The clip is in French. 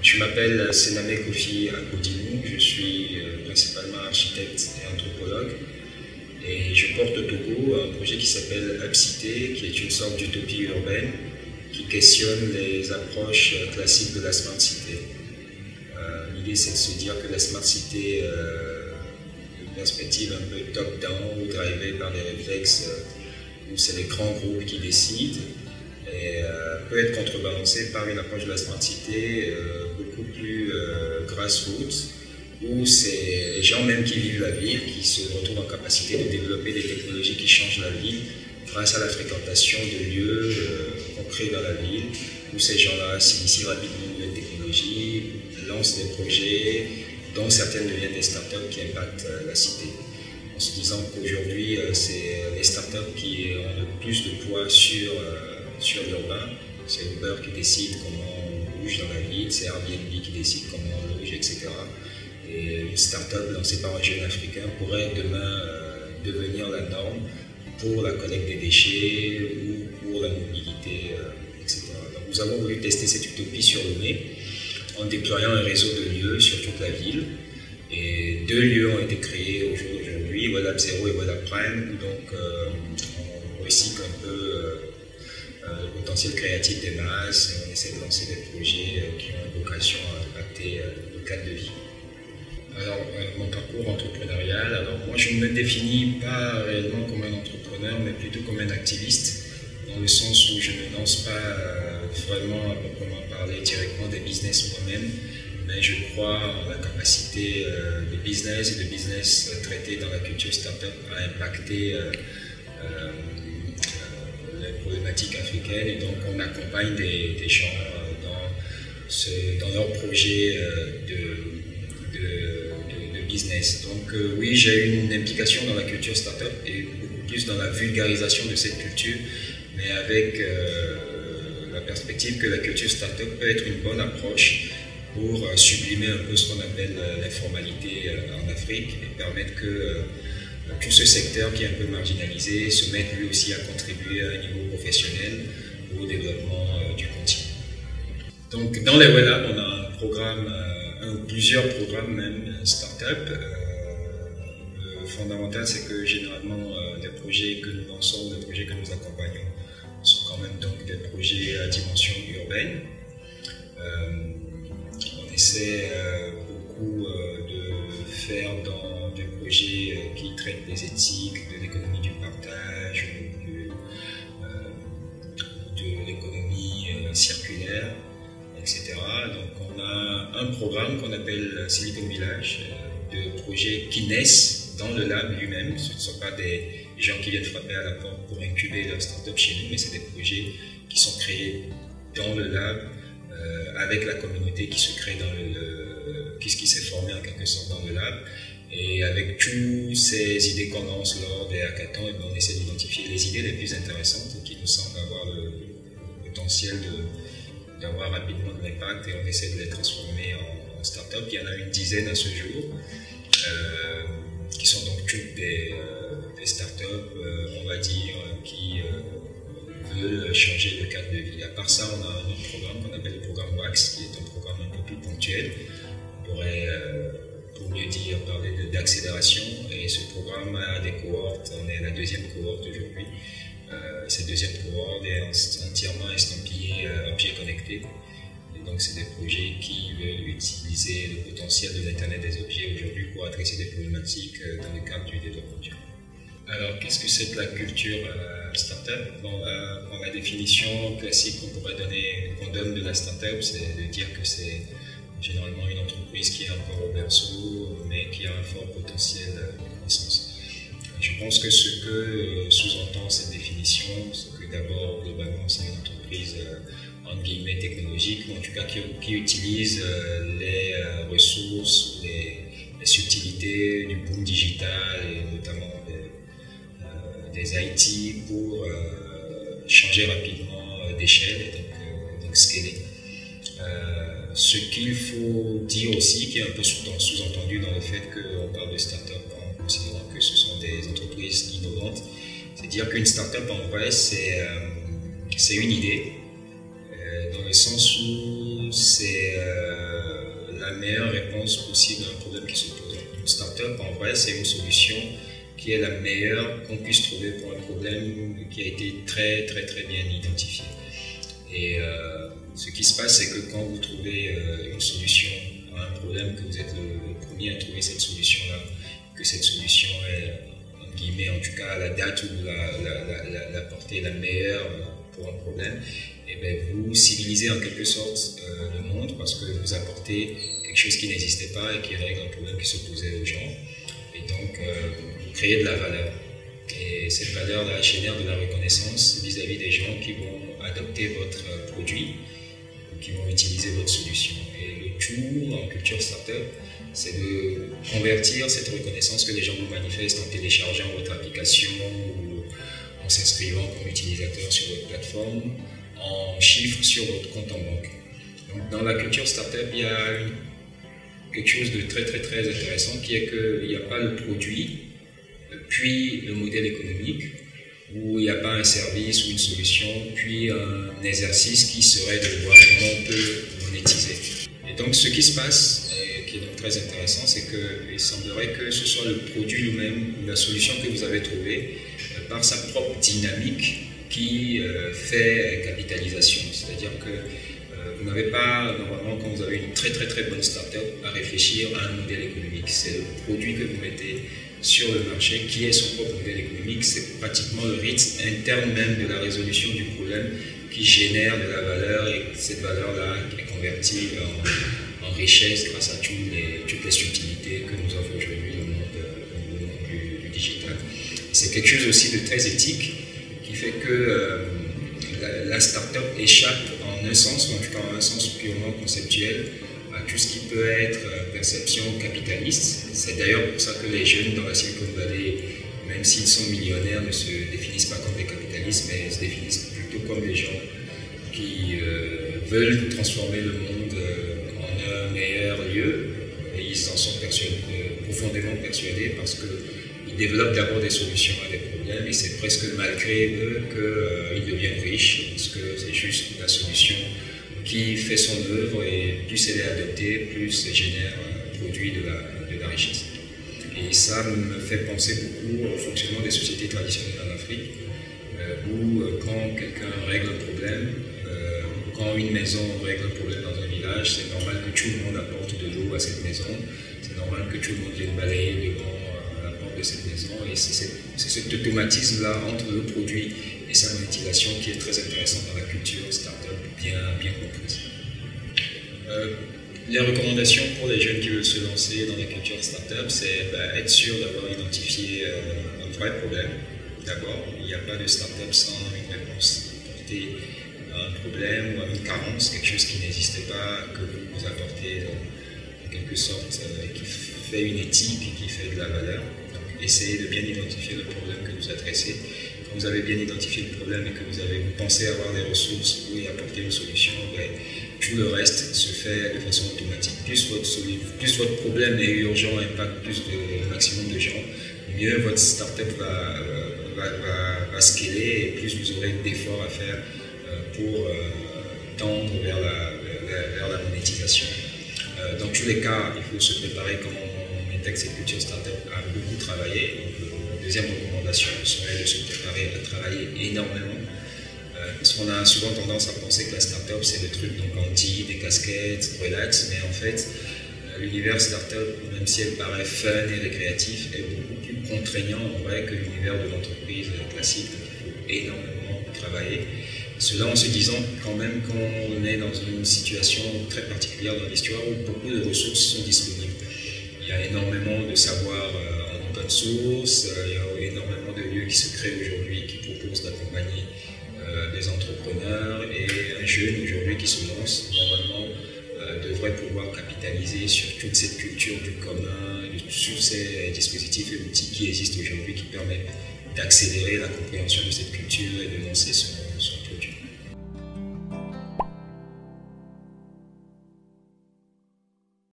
Je m'appelle Sename Kofi Akodinu, je suis principalement architecte et anthropologue et je porte au Togo un projet qui s'appelle Upcité, qui est une sorte d'utopie urbaine qui questionne les approches classiques de la Smart City. L'idée c'est de se dire que la Smart City, une perspective un peu top-down ou drivée par des réflexes où c'est les grands groupes qui décident, et peut être contrebalancée par une approche de la Smart City beaucoup plus grassroots, où c'est les gens même qui vivent la ville qui se retrouvent en capacité de développer des technologies qui changent la ville grâce à la fréquentation de lieux concrets dans la ville, où ces gens-là s'initient rapidement de nouvelles technologies, lancent des projets, dont certaines deviennent des startups qui impactent la cité. En se disant qu'aujourd'hui, c'est les startups qui ont le plus de poids sur l'urbain. C'est Uber qui décide comment on bouge dans la ville, c'est Airbnb qui décide comment on loge, etc. Et une startup lancée par un jeune africain pourrait demain devenir la norme pour la collecte des déchets ou pour la mobilité, etc. Donc nous avons voulu tester cette utopie sur Lomé en déployant un réseau de lieux sur toute la ville. Et 2 lieux ont été créés au jour d'aujourd'hui, WellUp 0 et WellUp Prime, où donc on recycle un peu le potentiel créatif des masses et on essaie de lancer des projets qui ont vocation à impacter le cadre de vie. Alors, mon parcours entrepreneurial, alors moi je ne me définis pas réellement comme un entrepreneur, mais plutôt comme un activiste, dans le sens où je ne lance pas vraiment à proprement parler directement des business moi-même, mais je crois en la capacité de business et de business traité dans la culture startup à impacter les problématiques africaines, et donc on accompagne des gens dans leurs projets de business. Donc oui, j'ai une implication dans la culture startup et beaucoup plus dans la vulgarisation de cette culture, mais avec la perspective que la culture startup peut être une bonne approche pour sublimer un peu ce qu'on appelle l'informalité en Afrique et permettre que tout ce secteur qui est un peu marginalisé se mette lui aussi à contribuer à un niveau professionnel au développement du continent. Donc dans les WellUp, on a un programme, plusieurs programmes même start-up. Le fondamental, c'est que généralement des projets que nous lançons, des projets que nous accompagnons sont quand même donc des projets à dimension urbaine. On essaie beaucoup de faire dans des projets qui traitent des éthiques, de l'économie du partage, de l'économie circulaire, etc. Donc on a un programme qu'on appelle Silicon Village, de projets qui naissent dans le lab lui-même. Ce ne sont pas des gens qui viennent frapper à la porte pour incuber leur start-up chez nous, mais c'est des projets qui sont créés dans le lab, avec la communauté qui se crée qui s'est formée en quelque sorte dans le lab. Et avec toutes ces idées qu'on lance lors des hackathons, et on essaie d'identifier les idées les plus intéressantes et qui nous semblent avoir le potentiel d'avoir rapidement de l'impact, et on essaie de les transformer en start-up. Il y en a une dizaine à ce jour, qui sont donc toutes des start-up, on va dire, qui veulent changer le cadre de vie. À part ça, on a un autre programme qu'on appelle le programme WAX, qui est un programme un peu plus ponctuel. On pourrait, pour mieux dire, parler d'accélération, et ce programme a des cohortes. On est à la 2e cohorte aujourd'hui. Cette 2e cohorte est entièrement estampillée objet connecté. Et donc, c'est des projets qui veulent utiliser le potentiel de l'Internet des objets aujourd'hui pour adresser des problématiques dans le cadre du développement durable. Alors, qu'est-ce que c'est que la culture startup? La définition classique qu'on donne de la startup, c'est de dire que c'est généralement une entreprise qui est encore au berceau, mais qui a un fort potentiel de croissance. Je pense que ce que sous-entend cette définition, c'est que d'abord, globalement, c'est une entreprise entre guillemets technologique, ou en tout cas qui utilise les ressources, les subtilités du boom digital, et notamment des IT pour changer rapidement d'échelle et donc scaler. Ce qu'il faut dire aussi, qui est un peu sous-entendu dans le fait qu'on parle de start-up en considérant que ce sont des entreprises innovantes, c'est dire qu'une start-up en vrai c'est une idée, dans le sens où c'est la meilleure réponse possible à un problème qui se pose. Une start-up, en vrai, c'est une solution qui est la meilleure qu'on puisse trouver pour un problème qui a été très bien identifié. Et ce qui se passe, c'est que quand vous trouvez une solution à un problème, que vous êtes le premier à trouver cette solution-là, que cette solution est, entre guillemets, en tout cas à la date où vous la portez la meilleure pour un problème, et bien vous civilisez en quelque sorte le monde parce que vous apportez quelque chose qui n'existait pas et qui règle un problème qui se posait aux gens. Et donc, vous créez de la valeur. Et cette valeur-là génère de la reconnaissance vis-à-vis des gens qui vont adopter votre produit ou qui vont utiliser votre solution. Et le tout en culture startup, c'est de convertir cette reconnaissance que les gens vous manifestent en téléchargeant votre application ou en s'inscrivant comme utilisateur sur votre plateforme en chiffres sur votre compte en banque. Donc, dans la culture startup, il y a quelque chose de très intéressant qui est qu'il n'y a pas le produit puis le modèle économique, où il n'y a pas un service ou une solution, puis un exercice qui serait de voir comment on peut monétiser. Et donc ce qui se passe, et qui est donc très intéressant, c'est qu'il semblerait que ce soit le produit lui-même, la solution que vous avez trouvée, par sa propre dynamique, qui fait capitalisation. C'est-à-dire que vous n'avez pas, normalement, quand vous avez une très bonne start-up, à réfléchir à un modèle économique. C'est le produit que vous mettez sur le marché qui est son propre modèle économique. C'est pratiquement le rythme interne même de la résolution du problème qui génère de la valeur, et cette valeur-là est convertie en richesse grâce à toutes les subtilités que nous offre aujourd'hui le monde du digital. C'est quelque chose aussi de très éthique qui fait que la start-up échappe en un sens, ou en tout cas en un sens purement conceptuel, à tout ce qui peut être perception capitaliste. C'est d'ailleurs pour ça que les jeunes dans la Silicon Valley, même s'ils sont millionnaires, ne se définissent pas comme des capitalistes, mais se définissent plutôt comme des gens qui veulent transformer le monde en un meilleur lieu. Et ils en sont profondément persuadés parce qu'ils développent d'abord des solutions à des problèmes, et c'est presque malgré eux qu'ils deviennent riches, parce que c'est juste la solution qui fait son œuvre, et plus elle est adoptée, plus elle génère un produit de la richesse. Et ça me fait penser beaucoup au fonctionnement des sociétés traditionnelles en Afrique, où quand quelqu'un règle un problème, quand une maison règle un problème dans un village, c'est normal que tout le monde apporte de l'eau à cette maison, c'est normal que tout le monde vienne balayer devant la porte de cette maison, et c'est cet automatisme-là entre le produit et sa monétisation qui est très intéressant dans la culture start-up bien comprise. Les recommandations pour les jeunes qui veulent se lancer dans la culture start-up, c'est être sûr d'avoir identifié un vrai problème. D'abord, il n'y a pas de start-up sans une réponse portée à un problème ou à une carence, quelque chose qui n'existait pas, que vous apportez en quelque sorte, qui fait une éthique et qui fait de la valeur. Donc, essayez de bien identifier le problème que vous adressez. Quand vous avez bien identifié le problème et que vous pensez avoir des ressources pour y apporter une solution, tout le reste se fait de façon automatique. Plus votre problème est urgent et impacte plus de maximum de gens, mieux votre startup va scaler, et plus vous aurez d'efforts à faire pour tendre vers la monétisation. Dans tous les cas, il faut se préparer quand on intègre cette culture startup à beaucoup travailler. Donc, la deuxième recommandation serait de se préparer à travailler énormément. Parce qu'on a souvent tendance à penser que la startup c'est le truc donc anti, des casquettes, relax, mais en fait l'univers startup, même si elle paraît fun et récréatif, est beaucoup plus contraignant en vrai que l'univers de l'entreprise classique. Donc il faut énormément travailler. Cela en se disant quand même qu'on est dans une situation très particulière dans l'histoire où beaucoup de ressources sont disponibles. Il y a énormément de savoir en open source, il y a énormément de lieux qui se créent aujourd'hui qui proposent d'accompagner des entrepreneurs, et un jeune aujourd'hui qui se lance normalement devrait pouvoir capitaliser sur toute cette culture du commun, sur ces dispositifs et outils qui existent aujourd'hui qui permettent d'accélérer la compréhension de cette culture et de lancer son